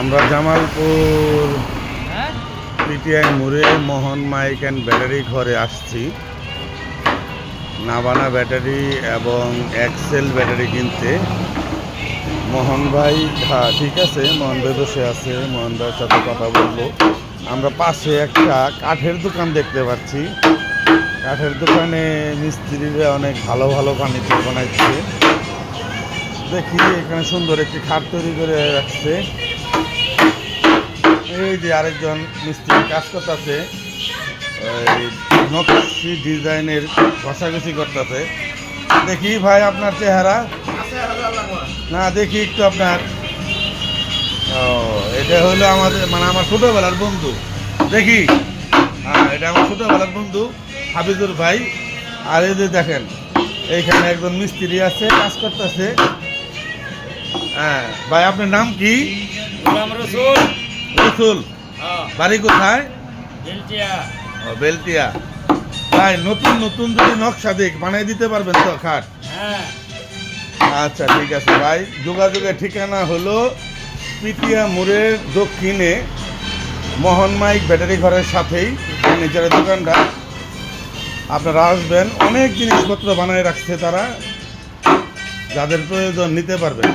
আমরা জামালপুর পিটিআই মোড়ে মোহন mic and battery ঘরে আসছি নাভানা ব্যাটারি এবং এক্সেল ব্যাটারি কিনতে। মোহন ভাই, হ্যাঁ ঠিক আছে, মোহন ভাই বসে আছে, মোহন ভাইয়ের সাথে কথা বলবো। আমরা পাশে একটা কাঠের দোকান দেখতে পাচ্ছি। কাঠের দোকানে মিস্ত্রিরা অনেক ভালো ভালো ফার্নিচার বানাচ্ছে। দেখি এখানে সুন্দর একটি খাট তৈরি করে রাখছে। এই যে আরেকজন মিস্ত্রি কাজ করতেছে, ওই নকশি ডিজাইনের ঘষাঘষি করতেছে। দেখি ভাই আপনার চেহারা না, দেখি একটু আপনার। ও, এটা হলো আমাদের মানে আমার ছোটোবেলার বন্ধু। দেখি, হ্যাঁ এটা আমার ছোটোবেলার বন্ধু হাফিজুর ভাই। আর এই যে দেখেন এইখানে একজন মিস্ত্রি আছে, কাজ করতেছে। হ্যাঁ ভাই, আপনার নাম কি? রসুল। রসুল, বাড়ি কোথায়? ও, বেলটিয়া। ভাই নতুন নতুন যদি নকশা দেখ বানিয়ে দিতে পারবেন তো খাট? আচ্ছা ঠিক আছে ভাই, যোগাযোগের ঠিকানা হলো পিটিয়া মোড়ের দক্ষিণে মোহন মাইক ব্যাটারি ঘরের সাথেই ফার্নিচারের দোকানটা। আপনারা আসবেন, অনেক জিনিসপত্র বানায় রাখছে তারা, যাদের প্রয়োজন নিতে পারবেন।